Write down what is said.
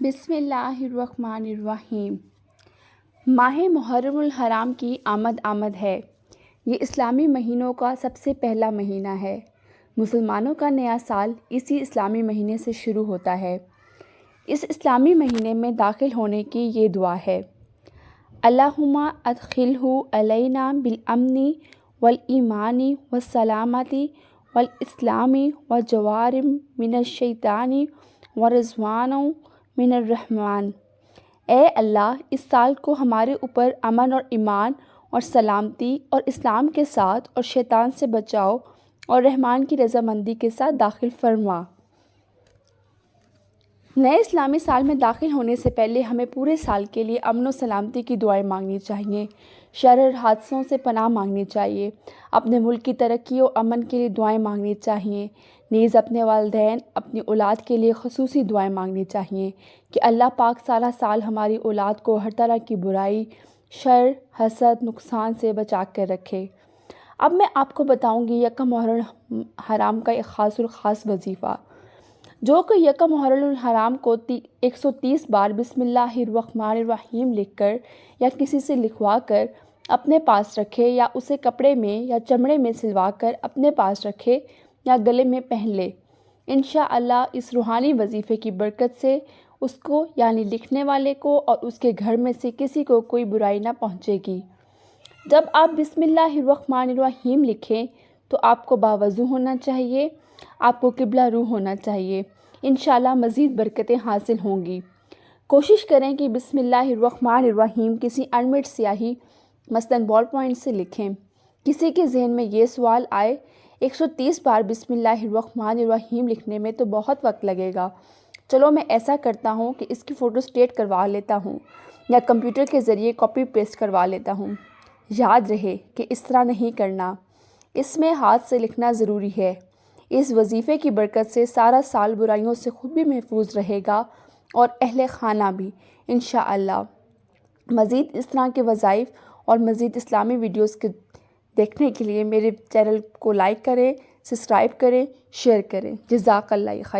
بسم اللہ الرحمن الرحیم۔ ماہ محرم الحرام کی آمد ہے۔ یہ اسلامی مہینوں کا سب سے پہلا مہینہ ہے۔ مسلمانوں کا نیا سال اسی اسلامی مہینے سے شروع ہوتا ہے۔ اس اسلامی مہینے میں داخل ہونے کی یہ دعا ہے: اللہم ادخلہ علینا بالامن والایمان والسلامۃ والاسلام وجوار من الشیطان ورضوان من الرحمن۔ اے اللہ، اس سال کو ہمارے اوپر امن اور ایمان اور سلامتی اور اسلام کے ساتھ اور شیطان سے بچاؤ اور رحمان کی رضامندی کے ساتھ داخل فرما۔ نئے اسلامی سال میں داخل ہونے سے پہلے ہمیں پورے سال کے لیے امن و سلامتی کی دعائیں مانگنی چاہیے، شر اور حادثوں سے پناہ مانگنی چاہیے، اپنے ملک کی ترقی و امن کے لیے دعائیں مانگنی چاہیے، نیز اپنے والدین، اپنی اولاد کے لیے خصوصی دعائیں مانگنی چاہیے کہ اللہ پاک سارا سال ہماری اولاد کو ہر طرح کی برائی، شر، حسد، نقصان سے بچا کر رکھے۔ اب میں آپ کو بتاؤں گی یکم محرم الحرام کا ایک خاص وظیفہ، جو کہ یکم محرم الحرام کو 130 بار بسم اللہ الرحمن الرحیم لکھ کر یا کسی سے لکھوا کر اپنے پاس رکھے، یا اسے کپڑے میں یا چمڑے میں سلوا کر اپنے پاس رکھے یا گلے میں پہن لے۔ انشاءاللہ اس روحانی وظیفے کی برکت سے اس کو یعنی لکھنے والے کو اور اس کے گھر میں سے کسی کو کوئی برائی نہ پہنچے گی۔ جب آپ بسم اللہ الرحمن الرحیم لکھیں تو آپ کو باوضو ہونا چاہیے، آپ کو قبلہ رو ہونا چاہیے۔ انشاءاللہ مزید برکتیں حاصل ہوں گی۔ کوشش کریں کہ بسم اللہ الرحمن الرحیم کسی انمٹ سیاہی مثلاً بال پوائنٹ سے لکھیں۔ کسی کے ذہن میں یہ سوال آئے 130 بار بسم اللہ الرحمن الرحیم لکھنے میں تو بہت وقت لگے گا، چلو میں ایسا کرتا ہوں کہ اس کی فوٹو اسٹیٹ کروا لیتا ہوں یا کمپیوٹر کے ذریعے کاپی پیسٹ کروا لیتا ہوں۔ یاد رہے کہ اس طرح نہیں کرنا، اس میں ہاتھ سے لکھنا ضروری ہے۔ اس وظیفے کی برکت سے سارا سال برائیوں سے خود بھی محفوظ رہے گا اور اہل خانہ بھی انشاءاللہ۔ مزید اس طرح کے وظائف اور مزید اسلامی ویڈیوز کے دیکھنے کے لیے میرے چینل کو لائک کریں، سبسکرائب کریں، شیئر کریں۔ جزاک اللہ خیر۔